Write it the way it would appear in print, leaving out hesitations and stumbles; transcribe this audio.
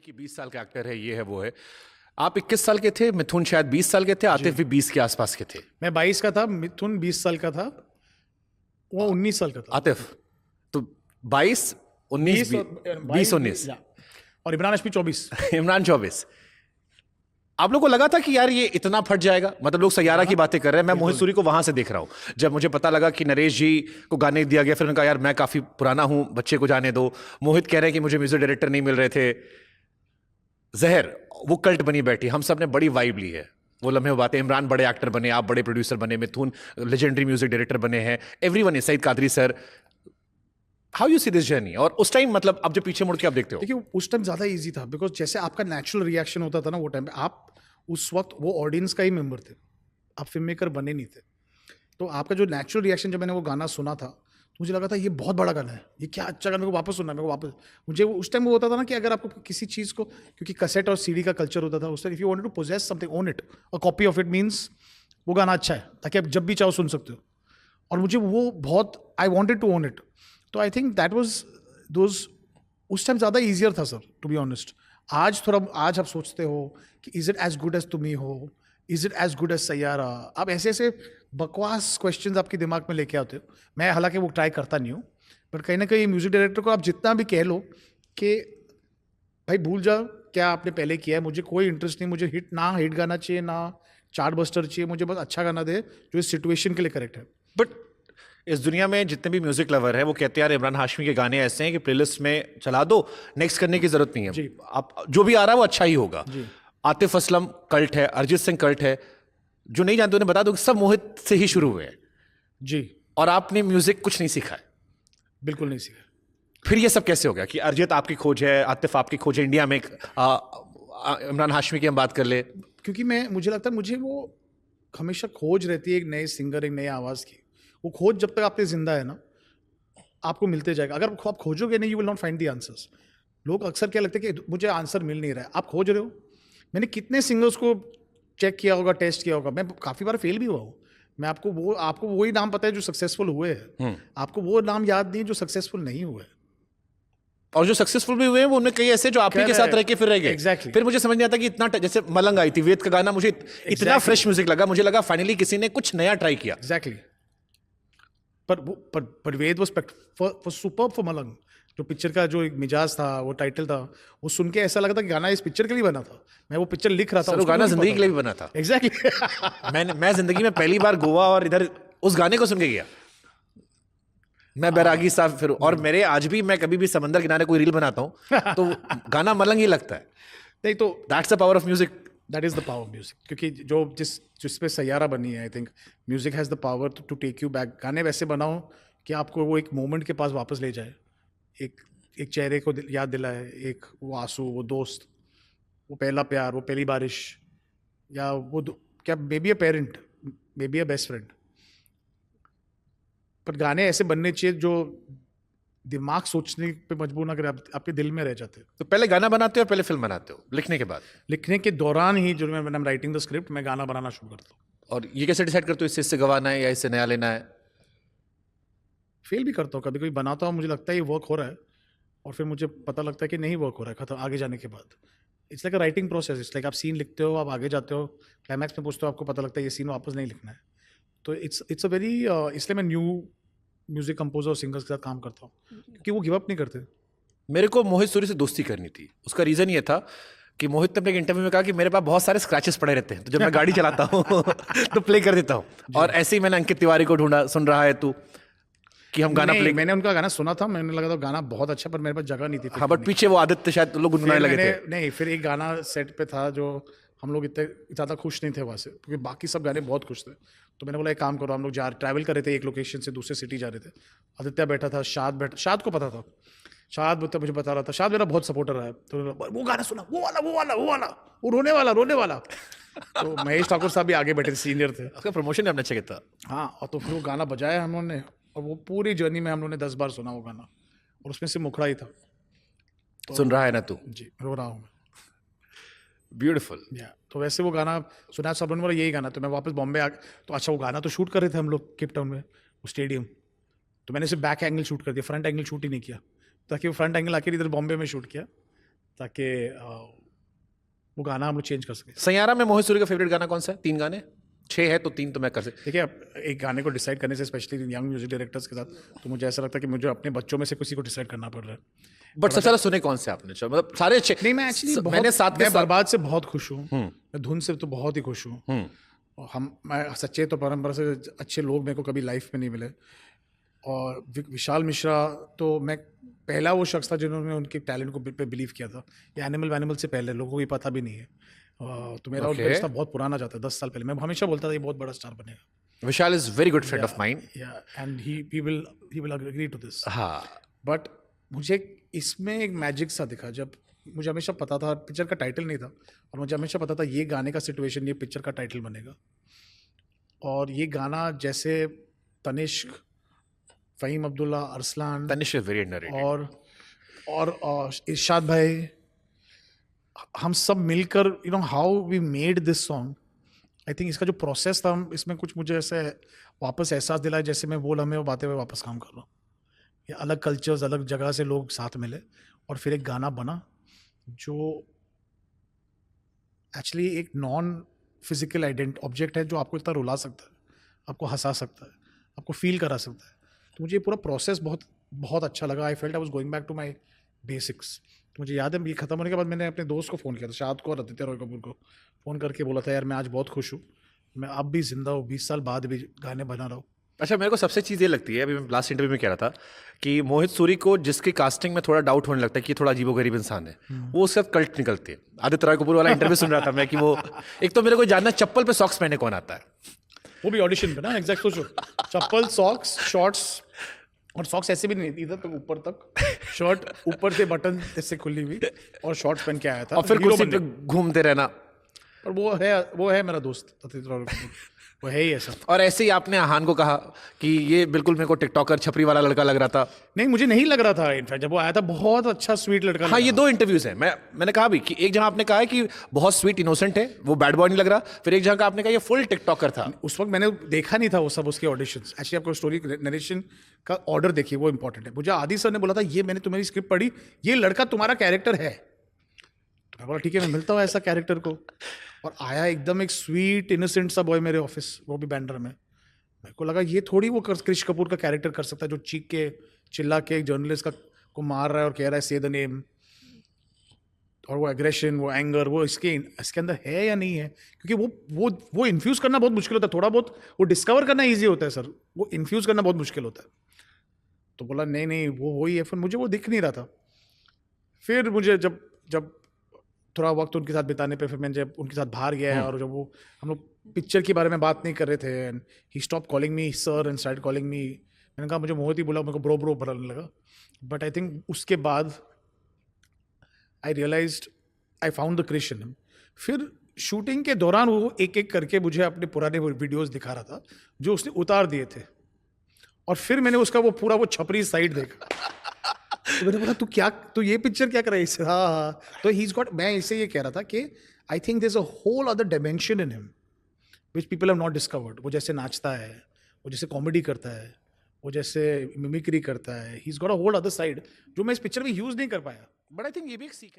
कि 20 साल का एक्टर है, ये है वो है। आप 21 साल के थे, मिथुन शायद 20 साल के थे, आतिफ भी 20 के आसपास के थे। मैं 22 का था, मिथुन 20 साल का था, वो 19 साल का था। आतिफ तो 22 19 20 19 और इमरान हाशमी 24। इमरान 24। आप लोगों को लगा था कि यार ये इतना फट जाएगा? मतलब लोग सैयारा की बातें कर रहे हैं, मैं मोहित सूरी को वहां से देख रहा हूं। जब मुझे पता लगा कि नरेश जी को गाने दिया गया, फिर उन्होंने कहा यार मैं काफी पुराना हूं, बच्चे को जाने दो। मोहित कह रहे हैं कि मुझे म्यूजिक डायरेक्टर नहीं मिल रहे थे। जहर वो कल्ट बनी बैठी, हम सब ने बड़ी वाइब ली है, वो लम्हे बातें। इमरान बड़े एक्टर बने, आप बड़े प्रोड्यूसर बने, मिथुन लेजेंडरी म्यूजिक डायरेक्टर बने हैं, everyone is, Sayeed Quadri sir. How you see this journey? और उस टाइम मतलब अब जब पीछे मुड़ के आप देखते हो। देखिए उस टाइम ज़्यादा इजी था, बिकॉज जैसे आपका नेचुरल रिएक्शन होता था ना वो टाइम पे, आप उस वक्त वो ऑडियंस का ही मेंबर थे, आप फिल्म मेकर बने नहीं थे। तो आपका जो नेचुरल रिएक्शन, जब मैंने वो गाना सुना था तो मुझे लगा था ये बहुत बड़ा गाना है, ये क्या अच्छा गाना, मेरे को वापस सुनना है, मेरे को वापस। मुझे उस टाइम वो होता था ना कि अगर आपको किसी चीज़ को, क्योंकि कैसेट और सीडी का कल्चर होता था उस time, if you wanted to possess something, own it, a copy of it means वो गाना अच्छा है, ताकि आप जब भी चाहो सुन सकते हो। और मुझे वो बहुत, I wanted to own it. तो I think that was those, उस टाइम ज़्यादा ईजियर था सर, टू बी ऑनेस्ट। आज थोड़ा, आज आप सोचते हो कि is it as good as तुम्ही हो, is it as good as Saiyaara. आप ऐसे ऐसे बकवास क्वेश्चंस आपके दिमाग में लेके आते हो। मैं हालांकि वो ट्राई करता नहीं हूँ, बट कहीं ना कहीं म्यूजिक डायरेक्टर को आप जितना भी कह लो कि भाई भूल जाओ क्या आपने पहले किया है, मुझे कोई इंटरेस्ट नहीं, मुझे हिट गाना चाहिए, ना चार्ट बस्टर चाहिए, मुझे बस अच्छा गाना दे जो इस सिचुएशन के लिए करेक्ट है। बट इस दुनिया में जितने भी म्यूजिक लवर है वो कहते हैं यार इमरान हाशमी के गाने ऐसे हैं कि प्लेलिस्ट में चला दो, नेक्स्ट करने की जरूरत नहीं है जी। आप जो भी आ रहा है वो अच्छा ही होगा। जी। आतिफ असलम कल्ट है, अरिजीत सिंह कल्ट है, जो नहीं जानते उन्हें बता दो कि सब मोहित से ही शुरू हुए हैं। जी। और आपने म्यूजिक कुछ नहीं सीखा है। बिल्कुल नहीं सीखा। फिर ये सब कैसे हो गया कि अरिजीत आपकी खोज है, आतिफ आपकी खोज है, इंडिया में इमरान हाशमी की हम बात कर ले? क्योंकि मुझे लगता है मुझे वो हमेशा खोज रहती है एक नए सिंगर, एक नए आवाज़ की। वो खोज जब तक आपके जिंदा है ना, आपको मिलते जाएगा। अगर आप खोजोगे नहीं, you will not find the answers. लोग अक्सर क्या लगता है कि मुझे आंसर मिल नहीं रहा है, आप खोज रहे हो। मैंने कितने सिंगर्स को चेक किया होगा, टेस्ट किया होगा, मैं काफ़ी बार फेल भी हुआ हूँ। मैं आपको वही नाम पता है जो सक्सेसफुल हुए हैं, आपको वो नाम याद नहीं जो सक्सेसफुल नहीं हुए। और जो सक्सेसफुल भी हुए हैं वो उनमें कई ऐसे जो आप ही के साथ रह के फिर रह गए। Exactly. फिर मुझे समझ नहीं आता कि इतना, जैसे मलंग आई थी, वेद का गाना मुझे इतना फ्रेश म्यूजिक लगा, मुझे लगा फाइनली किसी ने कुछ नया ट्राई किया। एग्जैक्टली। पर वेद वाज सुपर्ब फॉर मलंग। जो पिक्चर का जो एक मिजाज था, वो टाइटल था, वो सुन के ऐसा लगा था कि गाना इस पिक्चर के लिए बना था। मैं वो पिक्चर लिख रहा था, वो गाना जिंदगी के लिए भी बना था। एग्जैक्टली। मैं जिंदगी में पहली बार गोवा और इधर उस गाने को सुन के गया, मैं बैरागी साहब। फिर और मेरे आज भी, मैं कभी भी समंदर किनारे कोई रील बनाता हूँ तो गाना मलंग ही लगता है। नहीं तो that's the power of music. That is the power of music. क्योंकि जिस पे सैयारा बनी है, I think music has the power to take you back. गाने वैसे बनाओ कि आपको वो एक मोमेंट के पास वापस ले जाए, एक चेहरे को याद दिलाए, एक वो आंसू, वो दोस्त, वो पहला प्यार, वो पहली बारिश, या वो क्या may be a parent, may be a best friend. पर गाने ऐसे बनने चाहिए जो दिमाग सोचने पे मजबूर ना करे, आपके दिल में रह जाते हैं। तो पहले गाना बनाते हो, पहले फिल्म बनाते हो लिखने के बाद? लिखने के दौरान ही, जो मैं राइटिंग द स्क्रिप्ट, मैं गाना बनाना शुरू करता हूँ। और ये कैसे डिसाइड करते हो इससे गवाना है या इससे नया लेना है? फेल भी करता हूँ, कभी कभी बनाता हूँ, मुझे लगता है ये वर्क हो रहा है, और फिर मुझे पता लगता है कि नहीं वर्क हो रहा है, खत्म, आगे जाने के बाद। It's like a writing process. It's like आप सीन लिखते हो, आप आगे जाते हो, क्लाइमैक्स में पूछते हो, आपको पता लगता है ये सीन वापस नहीं लिखना है। तो इट्स अ वेरी, इसलिए मैं न्यू म्यूजिक कंपोजर और सिंगर्स के साथ काम करता हूँ, क्योंकि वो गिव अप नहीं करते। मेरे को मोहित सूरी से दोस्ती करनी थी। उसका रीज़न ये था कि मोहित ने अपने इंटरव्यू में कहा कि मेरे पास बहुत सारे स्क्रैचेस पड़े रहते हैं, तो जब मैं गाड़ी चलाता हूँ तो प्ले कर देता हूँ। और ऐसे ही मैंने अंकित तिवारी को ढूंढा, सुन रहा है तू, कि हम गाना प्ले। मैंने उनका गाना सुना था, मैंने लगा था गाना बहुत अच्छा, पर मेरे पास जगह नहीं थी। हाँ, बट पीछे वो आदित्य शायद लोग गुनगुनाने लगे थे। नहीं, फिर एक गाना सेट पे था जो हम लोग इतने ज़्यादा खुश नहीं थे वहाँ से, क्योंकि बाकी सब गाने बहुत खुश थे। तो मैंने बोला एक काम करो, हम लोग ट्रैवल कर रहे थे, एक लोकेशन से दूसरे सिटी जा रहे थे। आदित्य बैठा था, शाद को पता था, शाद मुझे बता रहा था, शाद मेरा बहुत सपोर्टर रहा है। तो वो गाना सुना, वो वाला, वो रोने वाला। तो महेश ठाकुर साहब भी आगे बैठे थे, सीनियर थे। उसका प्रमोशन आपने अच्छा किया था। हाँ, और तो फिर वो गाना बजाया हम लोगों ने, और वो पूरी जर्नी में हम लोगों ने 10 बार सुना वो गाना, और उसमें से मुखड़ा ही था। सुन रहा है ना तू? जी, रो रहा हूँ मैं। ब्यूटीफुल। तो वैसे वो गाना सुना, सब बोला यही गाना। तो मैं वापस बॉम्बे तो अच्छा, वो गाना तो शूट कर रहे थे हम लोग केप टाउन में, वो स्टेडियम। तो मैंने सिर्फ बैक एंगल शूट कर दिया, फ्रंट एंगल शूट ही नहीं किया, ताकि वो फ्रंट एंगल आके इधर बॉम्बे में शूट किया, ताकि वो गाना हम लोग चेंज कर सकें। सैयारा में मोहित सूरी का फेवरेट गाना कौन सा है? 3 गाने, 6 है तो 3 तो मैं कर सकता। देखिए, अब एक गाने को डिसाइड करने से, स्पेशली यंग म्यूजिक डायरेक्टर्स के साथ, तो मुझे ऐसा लगता है कि मुझे अपने बच्चों में से किसी को डिसाइड करना पड़ रहा है। बट सबसे ज्यादा सुने कौन से आपने? चलो, मतलब सारे अच्छे नहीं, मैं एक्चुअली मैंने साथ के मैं साथ बर्बाद से बहुत खुश हूँ, मैं धुन से तो बहुत ही खुश हूँ। और मैं सच्चे तो परंपरा से अच्छे लोग मेरे को कभी लाइफ में नहीं मिले। और विशाल मिश्रा तो मैं पहला वो शख्स था जिन्होंने उनके टैलेंट को पे बिलीव किया था। ये एनिमल से पहले लोगों को ये पता भी नहीं है। तो मेरा उनका रिश्ता बहुत पुराना जाता है, 10 साल पहले। मैं हमेशा बोलता था ये बहुत बड़ा स्टार बनेगा। Vishal is very good friend of mine. And he will agree to this. हाँ, बट मुझे इसमें एक मैजिक सा दिखा। जब मुझे हमेशा पता था, पिक्चर का टाइटल नहीं था, और मुझे हमेशा पता था ये गाने का सिचुएशन ये पिक्चर का टाइटल बनेगा। और ये गाना जैसे Tanishk, Faheem Abdullah, Arsalan, Tanishk is very underrated, और इरशाद भाई, हम सब मिलकर how we made this song. I think इसका जो प्रोसेस था, इसमें कुछ मुझे ऐसे वापस एहसास दिलाया जैसे मैं वो लम्हे बातें हुए वापस काम कर रहा हूँ। ये अलग कल्चर्स, अलग जगह से लोग साथ मिले और फिर एक गाना बना जो एक्चुअली एक नॉन फिजिकल ऑब्जेक्ट है, जो आपको इतना रुला सकता है, आपको हंसा सकता है, आपको फील करा सकता है। तो मुझे ये पूरा प्रोसेस बहुत बहुत अच्छा लगा। I felt I was going back to my basics. तो मुझे याद है, ये खत्म होने के बाद मैंने अपने दोस्त को फ़ोन किया था, शाद को और आदित्य रॉय कपूर को फ़ोन करके बोला था, यार मैं आज बहुत खुश हूँ, मैं अब भी जिंदा हूँ, 20 साल बाद भी गाने बना रहा हूँ। अच्छा, मेरे को सबसे चीज़ ये लगती है, अभी मैं लास्ट इंटरव्यू में कह रहा था कि मोहित सूरी को जिसकी कास्टिंग में थोड़ा डाउट होने लगता है कि ये थोड़ा अजीबोगरीब इंसान है, वो उसके साथ कल्ट निकलती है। आदित्य रॉय कपूर वाला इंटरव्यू सुन रहा था मैं कि वो, एक तो मेरे को जानना चप्पल पे सॉक्स पहने कौन आता है, वो भी ऑडिशन पे ना, एग्जैक्ट सोचो, चप्पल, सॉक्स, शॉर्ट्स, और सॉक्स ऐसे भी नहीं, इधर तक ऊपर तक, शर्ट ऊपर से बटन ऐसे खुली हुई और शॉर्ट्स पहन के आया था, और फिर हीरो कुर्सी बनने। पे घूमते रहना। और वो है मेरा दोस्त आदित्य रॉय कपूर, वो है ही ऐसा। और ऐसे ही आपने आहान को कहा कि ये बिल्कुल मेरे को टिकटॉकर छपरी वाला लड़का लग रहा था। नहीं, मुझे नहीं लग रहा था, इनफैक्ट जब वो आया था बहुत अच्छा स्वीट लड़का हाँ, लगा। ये 2 इंटरव्यूज हैं। मैंने कहा भी कि एक जहां आपने कहा है कि बहुत स्वीट इनोसेंट है, वो बैड बॉय नहीं लग रहा, फिर एक जगह का आपने कहा ये फुल टिकटॉकर था। उस वक्त मैंने देखा नहीं था वो सब, उसके ऑडिशंस। एक्चुअली आपको स्टोरी नरेशन का ऑर्डर देखिए, वो इंपॉर्टेंट है। मुझे आदि सर ने बोला था, ये मैंने तुम्हारी स्क्रिप्ट पढ़ी, ये लड़का तुम्हारा कैरेक्टर है। तो मैं बोला ठीक है, मैं मिलता हूँ ऐसा कैरेक्टर को। और आया एकदम एक स्वीट इनोसेंट सा बॉय मेरे ऑफिस, वो भी बैंड्रा में। मेरे को लगा ये थोड़ी वो क्रिश कपूर का कैरेक्टर कर सकता है, जो चीख के चिल्ला के एक जर्नलिस्ट को मार रहा है और कह रहा है से द नेम। और वो एग्रेशन, वो एंगर, वो इसके अंदर है या नहीं है, क्योंकि वो इन्फ्यूज करना बहुत मुश्किल होता है। थोड़ा बहुत वो डिस्कवर करना ईजी होता है सर, वो इन्फ्यूज करना बहुत मुश्किल होता है। तो बोला नहीं वो वही है। फिर मुझे वो दिख नहीं रहा था। फिर मुझे जब थोड़ा वक्त उनके साथ बिताने पे, फिर मैं जब उनके साथ बाहर गया, और जब वो हम लोग पिक्चर के बारे में बात नहीं कर रहे थे, and he stop calling me sir and start calling me, मैंने कहा मुझे मोहित ही बोला, मेरे को ब्रो बोलने लगा। बट आई थिंक उसके बाद I realized, I found the Krrish in him. फिर शूटिंग के दौरान वो एक एक करके मुझे अपने पुराने वीडियोस दिखा रहा था जो उसने उतार दिए थे, और फिर मैंने उसका वो पूरा वो छपरी साइड देखा। तो मैंने बोला तू ये पिक्चर क्या कर रहा है इससे? हाँ। तो ही इज गॉट, मैं इसे ये कह रहा था कि I think there is a whole other dimension in him which people have not discovered. वो जैसे नाचता है, वो जैसे कॉमेडी करता है, वो जैसे मिमिक्री करता है, he is got a whole other side जो मैं इस पिक्चर में यूज नहीं कर पाया। बट आई थिंक ये भी एक सीख है ना।